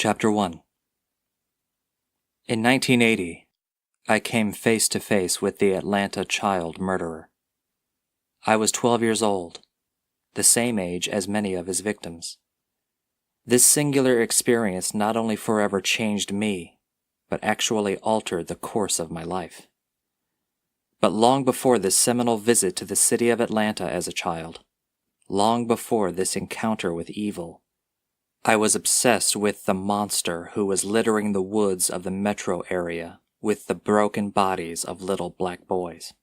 Chapter 1. In 1980, I came face to face with the Atlanta child murderer. I was 12 years old, the same age as many of his victims. This singular experience not only forever changed me, but actually altered the course of my life. But long before this seminal visit to the city of Atlanta as a child, long before this encounter with evil, I was obsessed with the monster who was littering the woods of the metro area with the broken bodies of little black boys.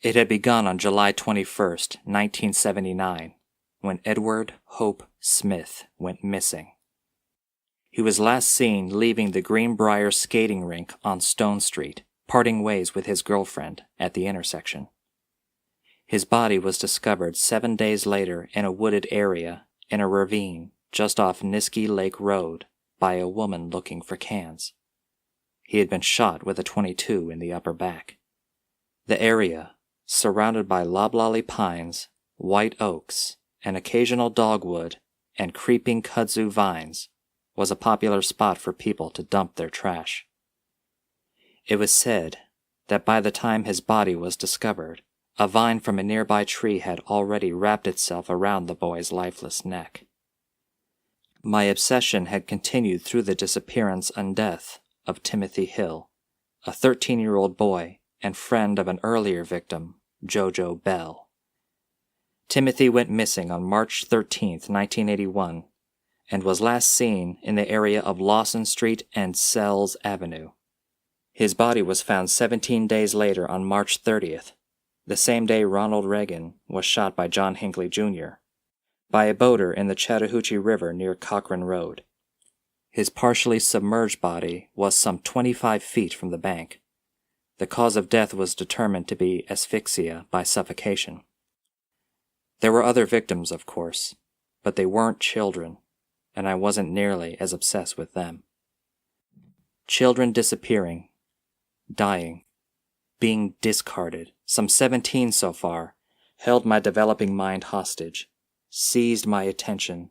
It had begun on July 21st, 1979, when Edward Hope Smith went missing. He was last seen leaving the Greenbrier skating rink on Stone Street, parting ways with his girlfriend at the intersection. His body was discovered 7 days later in a wooded area in a ravine just off Niskey Lake Road by a woman looking for cans. He had been shot with a .22 in the upper back. The area, surrounded by loblolly pines, white oaks, and occasional dogwood and creeping kudzu vines, was a popular spot for people to dump their trash. It was said that by the time his body was discovered, a vine from a nearby tree had already wrapped itself around the boy's lifeless neck. My obsession had continued through the disappearance and death of Timothy Hill, a 13-year-old boy and friend of an earlier victim, Jojo Bell. Timothy went missing on March 13, 1981, and was last seen in the area of Lawson Street and Sells Avenue. His body was found 17 days later on March 30th, the same day Ronald Reagan was shot by John Hinckley Jr., by a boater in the Chattahoochee River near Cochrane Road. His partially submerged body was some 25 feet from the bank. The cause of death was determined to be asphyxia by suffocation. There were other victims, of course, but they weren't children, and I wasn't nearly as obsessed with them. Children disappearing, dying, being discarded, some 17 so far, held my developing mind hostage, seized my attention,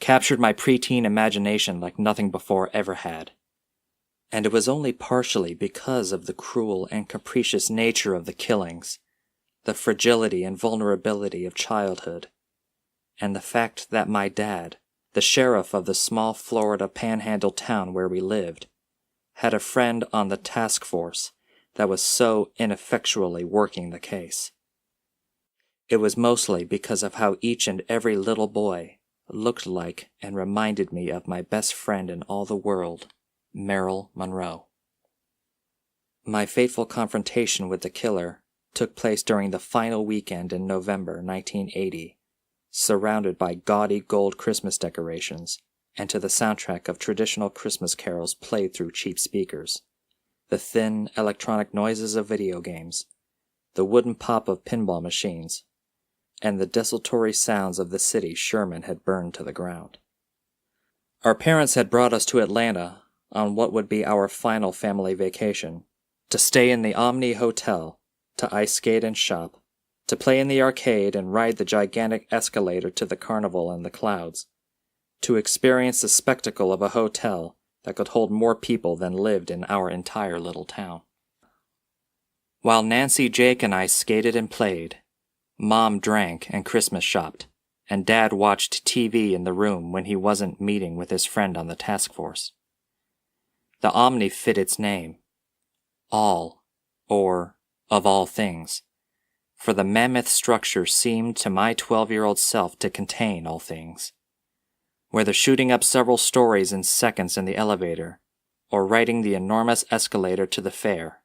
captured my preteen imagination like nothing before ever had. And it was only partially because of the cruel and capricious nature of the killings, the fragility and vulnerability of childhood, and the fact that my dad, the sheriff of the small Florida panhandle town where we lived, had a friend on the task force that was so ineffectually working the case. It was mostly because of how each and every little boy looked like and reminded me of my best friend in all the world, Marilyn Monroe. My fateful confrontation with the killer took place during the final weekend in November 1980, surrounded by gaudy gold Christmas decorations, and to the soundtrack of traditional Christmas carols played through cheap speakers, the thin electronic noises of video games, the wooden pop of pinball machines, and the desultory sounds of the city Sherman had burned to the ground. Our parents had brought us to Atlanta on what would be our final family vacation, to stay in the Omni Hotel, to ice skate and shop, to play in the arcade and ride the gigantic escalator to the carnival and the clouds, to experience the spectacle of a hotel that could hold more people than lived in our entire little town. While Nancy, Jake, and I skated and played, Mom drank and Christmas shopped, and Dad watched TV in the room when he wasn't meeting with his friend on the task force. The Omni fit its name, all, or of all things, for the mammoth structure seemed to my 12-year-old self to contain all things. Whether shooting up several stories in seconds in the elevator, or riding the enormous escalator to the fair,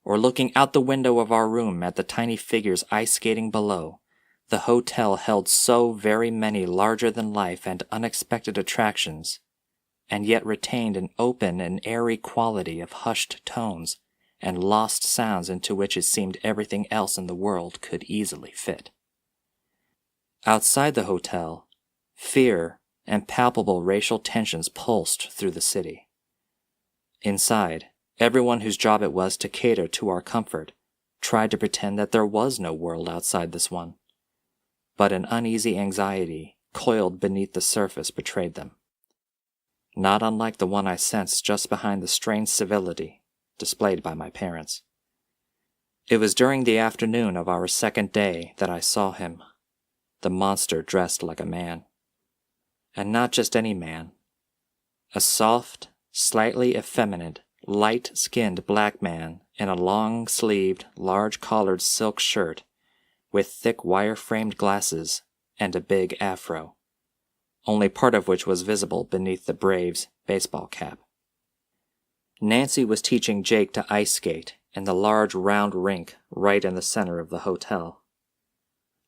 or looking out the window of our room at the tiny figures ice skating below, the hotel held so very many larger-than-life and unexpected attractions, and yet retained an open and airy quality of hushed tones and lost sounds into which it seemed everything else in the world could easily fit. Outside the hotel, fear and palpable racial tensions pulsed through the city. Inside, everyone whose job it was to cater to our comfort tried to pretend that there was no world outside this one, but an uneasy anxiety coiled beneath the surface betrayed them. not unlike the one I sensed just behind the strange civility displayed by my parents. It was during the afternoon of our second day that I saw him, the monster dressed like a man. And not just any man. A soft, slightly effeminate, light-skinned black man in a long-sleeved, large-collared silk shirt with thick wire-framed glasses and a big afro, only part of which was visible beneath the Braves' baseball cap. Nancy was teaching Jake to ice skate in the large round rink right in the center of the hotel.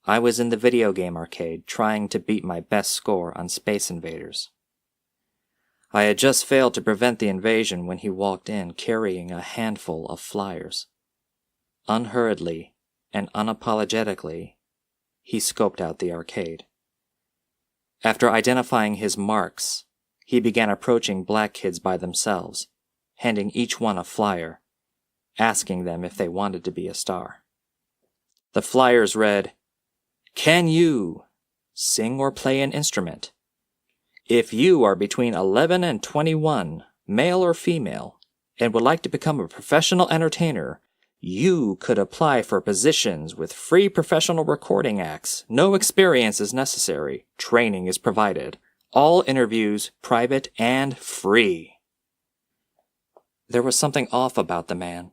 I was in the video game arcade trying to beat my best score on Space Invaders. I had just failed to prevent the invasion when he walked in carrying a handful of flyers. Unhurriedly and unapologetically, he scoped out the arcade. After identifying his marks, he began approaching black kids by themselves, handing each one a flyer, asking them if they wanted to be a star. The flyers read, "Can you sing or play an instrument? If you are between 11 and 21, male or female, and would like to become a professional entertainer, you could apply for positions with free professional recording acts. No experience is necessary. Training is provided. All interviews private and free." There was something off about the man.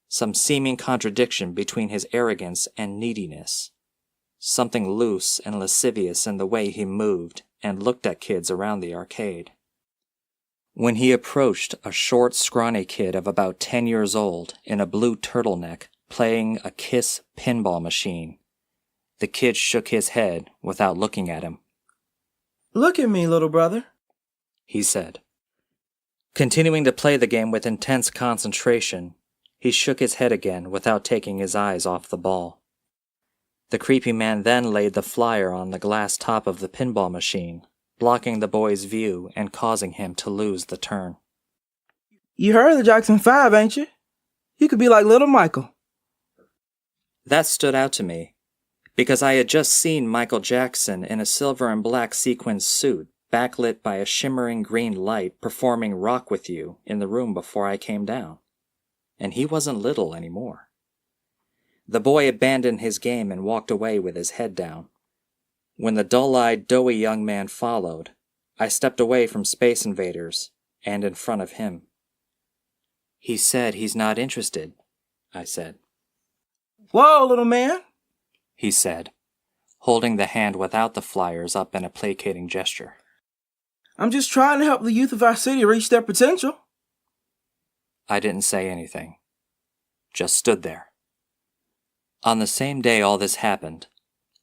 Some seeming contradiction between his arrogance and neediness. Something loose and lascivious in the way he moved and looked at kids around the arcade. When he approached a short, scrawny kid of about 10 years old in a blue turtleneck playing a Kiss pinball machine, the kid shook his head without looking at him. "Look at me, little brother," he said. Continuing to play the game with intense concentration, he shook his head again without taking his eyes off the ball. The creepy man then laid the flyer on the glass top of the pinball machine, blocking the boy's view and causing him to lose the turn. "You heard of the Jackson 5, ain't you? You could be like little Michael." That stood out to me, because I had just seen Michael Jackson in a silver and black sequin suit, backlit by a shimmering green light, performing Rock With You in the room before I came down. And he wasn't little anymore. The boy abandoned his game and walked away with his head down. When the dull-eyed, doughy young man followed, I stepped away from Space Invaders and in front of him. "He said he's not interested," I said. "Whoa, little man," he said, holding the hand without the flyers up in a placating gesture. "I'm just trying to help the youth of our city reach their potential." I didn't say anything, just stood there. On the same day all this happened,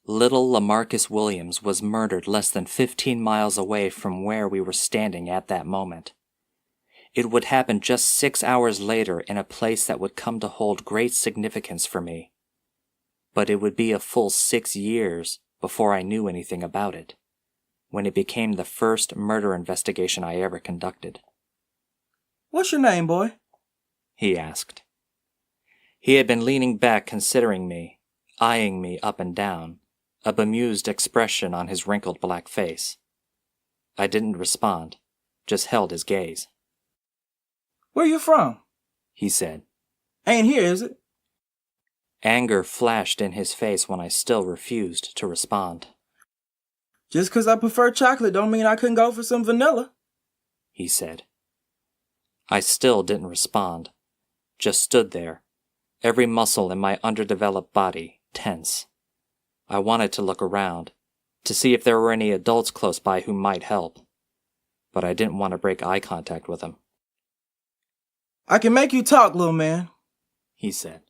little Lamarcus Williams was murdered less than 15 miles away from where we were standing at that moment. It would happen just 6 hours later in a place that would come to hold great significance for me. But it would be a full 6 years before I knew anything about it, when it became the first murder investigation I ever conducted. "What's your name, boy?" he asked. He had been leaning back considering me, eyeing me up and down, a bemused expression on his wrinkled black face. I didn't respond, just held his gaze. "Where you from?" he said. "Ain't here, is it?" Anger flashed in his face when I still refused to respond. "Just 'cause I prefer chocolate don't mean I couldn't go for some vanilla," he said. I still didn't respond, just stood there, every muscle in my underdeveloped body tense. I wanted to look around, to see if there were any adults close by who might help, but I didn't want to break eye contact with them. "I can make you talk, little man," he said.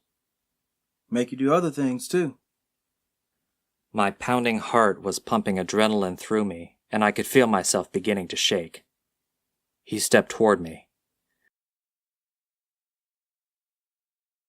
"Make you do other things, too." My pounding heart was pumping adrenaline through me, and I could feel myself beginning to shake. He stepped toward me.